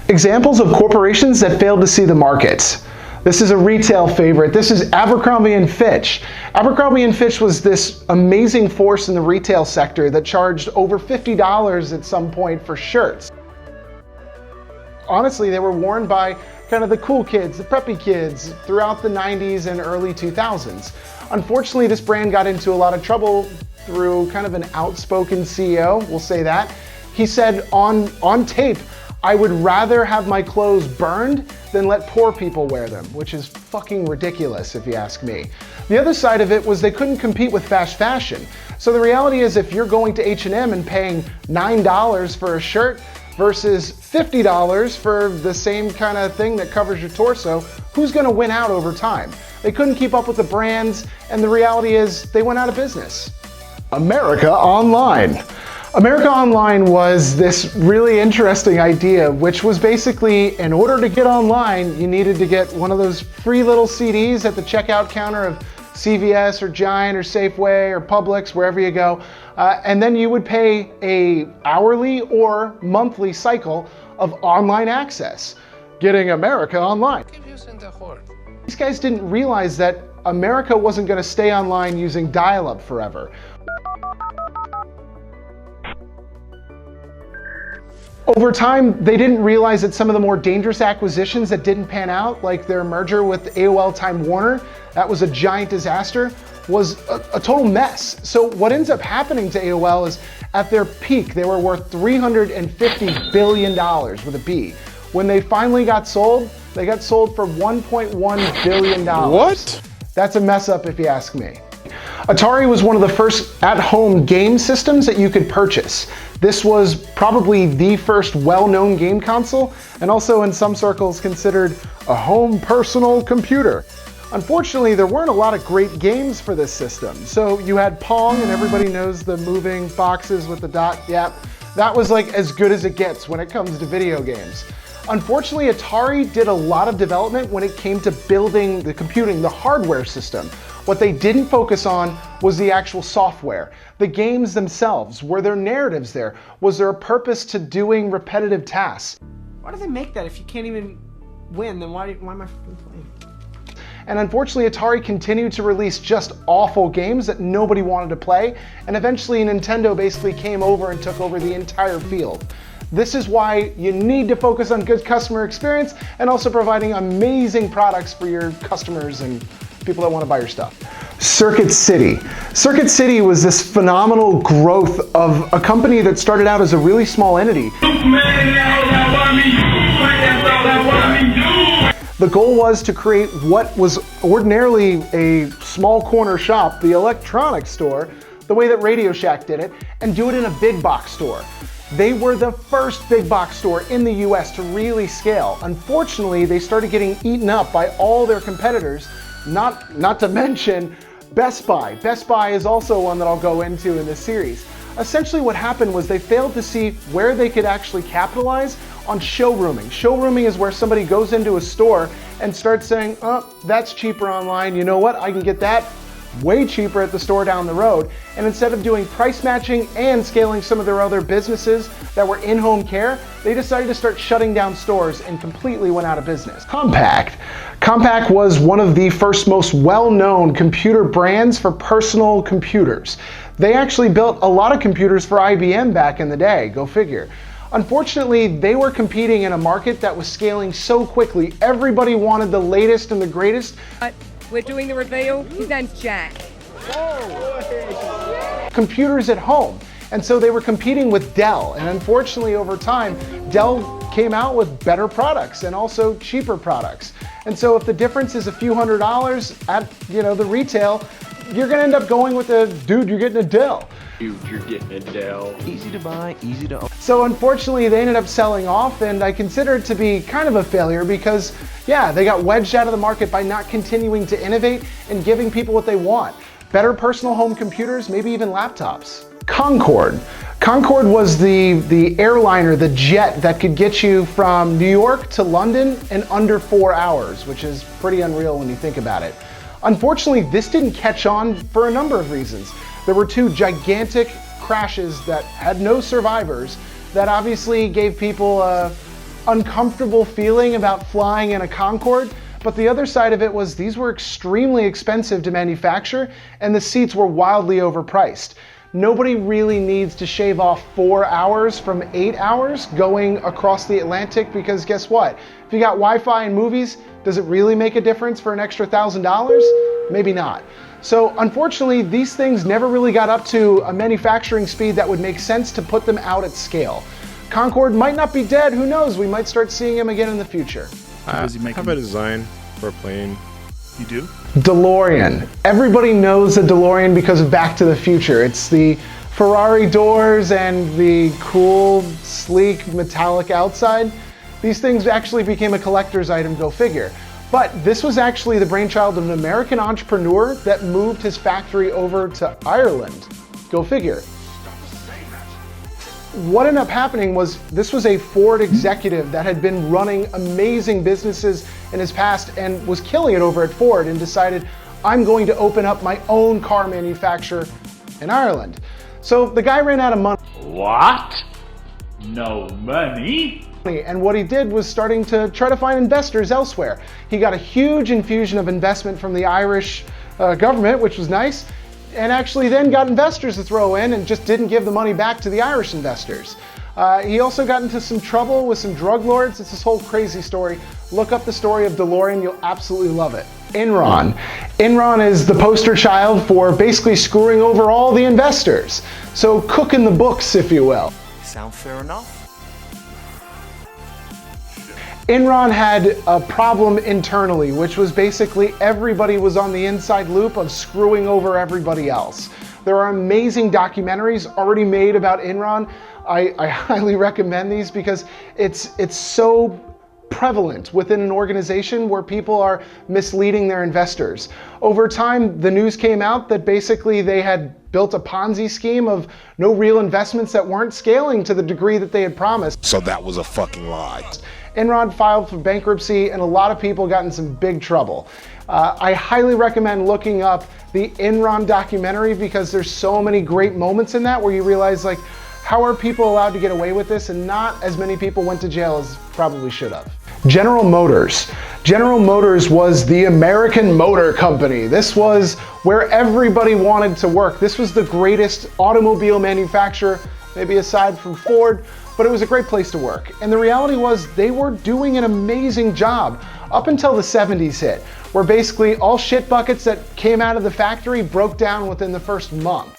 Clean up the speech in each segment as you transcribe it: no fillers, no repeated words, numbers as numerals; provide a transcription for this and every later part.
Examples of corporations that failed to see the market. This is a retail favorite. This is Abercrombie Fitch. Abercrombie Fitch was this amazing force in the retail sector that charged over $50 at some point for shirts. Honestly, they were worn by kind of the cool kids, the preppy kids throughout the 90s and early 2000s. Unfortunately, this brand got into a lot of trouble through kind of an outspoken CEO, we'll say that. He said on tape, "I would rather have my clothes burned than let poor people wear them," which is fucking ridiculous if you ask me. The other side of it was they couldn't compete with fast fashion. So the reality is if you're going to H&M and paying $9 for a shirt versus $50 for the same kind of thing that covers your torso, who's gonna win out over time? They couldn't keep up with the brands, and the reality is they went out of business. America Online. America Online was this really interesting idea, which was basically, in order to get online, you needed to get one of those free little CDs at the checkout counter of CVS or Giant or Safeway or Publix, wherever you go, and then you would pay a hourly or monthly cycle of online access, getting America Online. These guys didn't realize that America wasn't going to stay online using dial-up forever. Over time, they didn't realize that some of the more dangerous acquisitions that didn't pan out, like their merger with AOL Time Warner, that was a giant disaster, was a total mess. So what ends up happening to AOL is at their peak, they were worth $350 billion with a B. When they finally got sold, they got sold for $1.1 billion. What? That's a mess up if you ask me. Atari was one of the first at-home game systems that you could purchase. This was probably the first well-known game console, and also in some circles considered a home personal computer. Unfortunately, there weren't a lot of great games for this system. So you had Pong, and everybody knows the moving boxes with the dot. Yep, that was like as good as it gets when it comes to video games. Unfortunately, Atari did a lot of development when it came to building the computing, the hardware system. What they didn't focus on was the actual software. The games themselves. Were there narratives there? Was there a purpose to doing repetitive tasks? Why do they make that if you can't even win? Then why am I playing? And unfortunately, Atari continued to release just awful games that nobody wanted to play, and eventually Nintendo basically came over and took over the entire field. This is why you need to focus on good customer experience and also providing amazing products for your customers and people that want to buy your stuff. Circuit City. Circuit City was this phenomenal growth of a company that started out as a really small entity. The goal was to create what was ordinarily a small corner shop, the electronics store, the way that Radio Shack did it, and do it in a big box store. They were the first big box store in the US to really scale. Unfortunately, they started getting eaten up by all their competitors, not to mention Best Buy. Best Buy is also one that I'll go into in this series. Essentially what happened was they failed to see where they could actually capitalize on showrooming. Showrooming is where somebody goes into a store and starts saying, oh, that's cheaper online. You know what? I can get that way cheaper at the store down the road. And instead of doing price matching and scaling some of their other businesses that were in-home care, they decided to start shutting down stores and completely went out of business. Compaq. Compaq was one of the first most well-known computer brands for personal computers. They actually built a lot of computers for IBM back in the day, go figure. Unfortunately, they were competing in a market that was scaling so quickly. Everybody wanted the latest and the greatest. We're doing the reveal. His name's Jack. Computers at home. And so they were competing with Dell. And unfortunately, over time, Dell came out with better products and also cheaper products. And so if the difference is a few $100s at the retail, you're gonna end up going with a, dude, you're getting a Dell. You're getting a Dell. Easy to buy, easy to own. So unfortunately, they ended up selling off, and I consider it to be kind of a failure because, yeah, they got wedged out of the market by not continuing to innovate and giving people what they want. Better personal home computers, maybe even laptops. Concorde. Concorde was the airliner, the jet that could get you from New York to London in under 4 hours, which is pretty unreal when you think about it. Unfortunately, this didn't catch on for a number of reasons. There were two gigantic crashes that had no survivors that obviously gave people uncomfortable feeling about flying in a Concorde, but the other side of it was these were extremely expensive to manufacture and the seats were wildly overpriced. Nobody really needs to shave off 4 hours from 8 hours going across the Atlantic, because guess what? If you got Wi-Fi and movies, does it really make a difference for an extra $1,000? Maybe not. So unfortunately, these things never really got up to a manufacturing speed that would make sense to put them out at scale. Concorde might not be dead, who knows? We might start seeing them again in the future. I have a design for a plane. You do? DeLorean. Everybody knows the DeLorean because of Back to the Future. It's the Ferrari doors and the cool, sleek, metallic outside. These things actually became a collector's item, go figure. But this was actually the brainchild of an American entrepreneur that moved his factory over to Ireland. Go figure. What ended up happening was this was a Ford executive that had been running amazing businesses in his past and was killing it over at Ford, and decided, I'm going to open up my own car manufacturer in Ireland. So the guy ran out of money. What? No money? And what he did was starting to try to find investors elsewhere. He got a huge infusion of investment from the Irish government, which was nice, and actually then got investors to throw in and just didn't give the money back to the Irish investors. He also got into some trouble with some drug lords. It's this whole crazy story. Look up the story of DeLorean, you'll absolutely love it. Enron. Enron is the poster child for basically screwing over all the investors. So cooking the books, if you will. Sound fair enough? Enron had a problem internally, which was basically everybody was on the inside loop of screwing over everybody else. There are amazing documentaries already made about Enron. I highly recommend these because it's so prevalent within an organization where people are misleading their investors. Over time, the news came out that basically they had built a Ponzi scheme of no real investments that weren't scaling to the degree that they had promised. So that was a fucking lie. Enron filed for bankruptcy and a lot of people got in some big trouble. I highly recommend looking up the Enron documentary because there's so many great moments in that where you realize, like, how are people allowed to get away with this, and not as many people went to jail as probably should have. General Motors. General Motors was the American Motor Company. This was where everybody wanted to work. This was the greatest automobile manufacturer, maybe aside from Ford, but it was a great place to work. And the reality was they were doing an amazing job up until the 70s hit, where basically all shit buckets that came out of the factory broke down within the first month.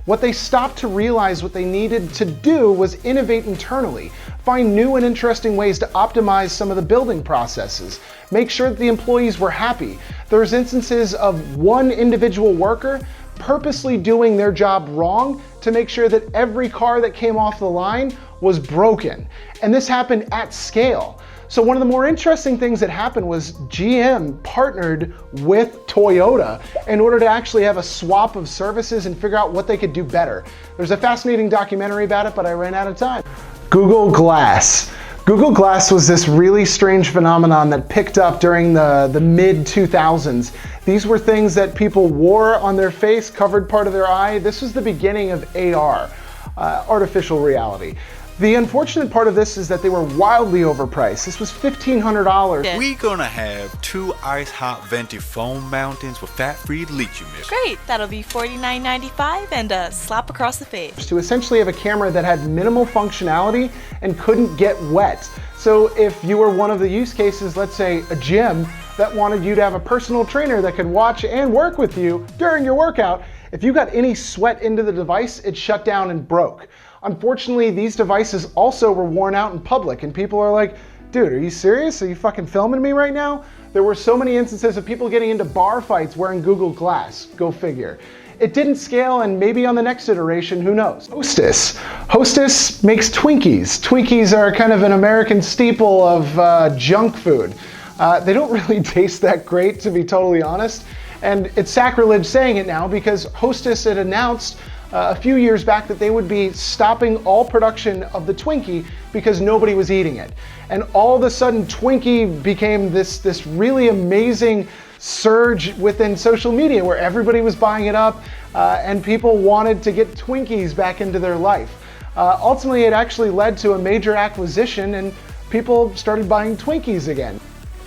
What they stopped to realize what they needed to do was innovate internally, find new and interesting ways to optimize some of the building processes, make sure that the employees were happy. There's instances of one individual worker purposely doing their job wrong to make sure that every car that came off the line was broken. And this happened at scale. So one of the more interesting things that happened was GM partnered with Toyota in order to actually have a swap of services and figure out what they could do better. There's a fascinating documentary about it, but I ran out of time. Google Glass. Google Glass was this really strange phenomenon that picked up during the mid-2000s. These were things that people wore on their face, covered part of their eye. This was the beginning of AR, artificial reality. The unfortunate part of this is that they were wildly overpriced. This was $1,500. We gonna have 2 ice hot vented foam mountains with fat-free lithium. Great, that'll be $49.95 and a slap across the face. To essentially have a camera that had minimal functionality and couldn't get wet. So if you were one of the use cases, let's say a gym, that wanted you to have a personal trainer that could watch and work with you during your workout, if you got any sweat into the device, it shut down and broke. Unfortunately, these devices also were worn out in public, and people are like, dude, are you serious? Are you fucking filming me right now? There were so many instances of people getting into bar fights wearing Google Glass. Go figure. It didn't scale, and maybe on the next iteration, who knows? Hostess. Hostess makes Twinkies. Twinkies are kind of an American staple of junk food. They don't really taste that great, to be totally honest. And it's sacrilege saying it now because Hostess had announced a few years back that they would be stopping all production of the Twinkie because nobody was eating it. And all of a sudden, Twinkie became this really amazing surge within social media where everybody was buying it up and people wanted to get Twinkies back into their life. Ultimately, it actually led to a major acquisition and people started buying Twinkies again.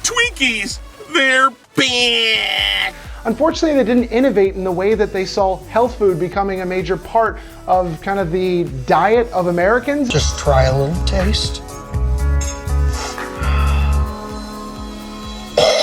Twinkies! They're bad! Unfortunately, they didn't innovate in the way that they saw health food becoming a major part of kind of the diet of Americans. Just try a little taste.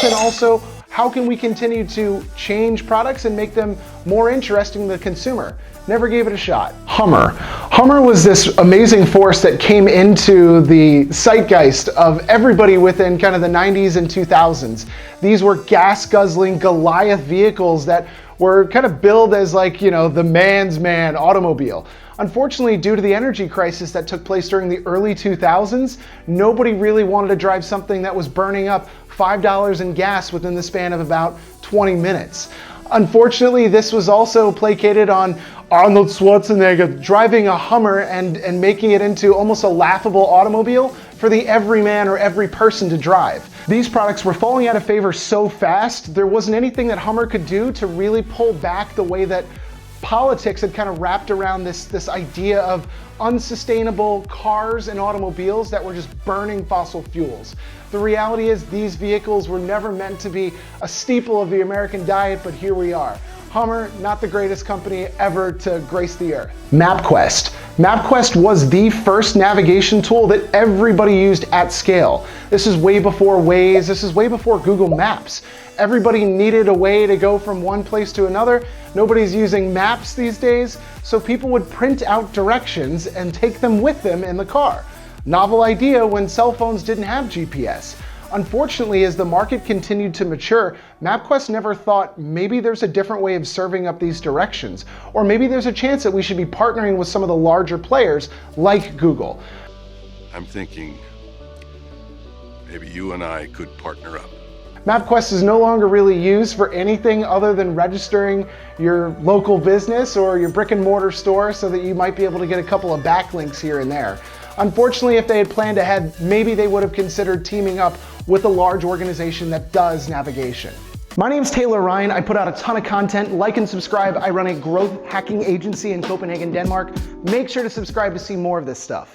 And also, how can we continue to change products and make them more interesting to the consumer? Never gave it a shot. Hummer. Hummer was this amazing force that came into the zeitgeist of everybody within kind of the 90s and 2000s. These were gas-guzzling Goliath vehicles that were kind of billed as like, you know, the man's man automobile. Unfortunately, due to the energy crisis that took place during the early 2000s, nobody really wanted to drive something that was burning up $5 in gas within the span of about 20 minutes. Unfortunately, this was also placated on Arnold Schwarzenegger driving a Hummer and making it into almost a laughable automobile for the everyman or every person to drive. These products were falling out of favor so fast, there wasn't anything that Hummer could do to really pull back the way that politics had kind of wrapped around this idea of unsustainable cars and automobiles that were just burning fossil fuels. The reality is these vehicles were never meant to be a staple of the American diet, but here we are. Hummer, not the greatest company ever to grace the earth. MapQuest. MapQuest was the first navigation tool that everybody used at scale. This is way before Waze, this is way before Google Maps. Everybody needed a way to go from one place to another. Nobody's using maps these days, so people would print out directions and take them with them in the car. Novel idea when cell phones didn't have GPS. Unfortunately, as the market continued to mature, MapQuest never thought maybe there's a different way of serving up these directions, or maybe there's a chance that we should be partnering with some of the larger players like Google. I'm thinking maybe you and I could partner up. MapQuest is no longer really used for anything other than registering your local business or your brick and mortar store so that you might be able to get a couple of backlinks here and there. Unfortunately, if they had planned ahead, maybe they would have considered teaming up with a large organization that does navigation. My name's Taylor Ryan. I put out a ton of content. Like and subscribe. I run a growth hacking agency in Copenhagen, Denmark. Make sure to subscribe to see more of this stuff.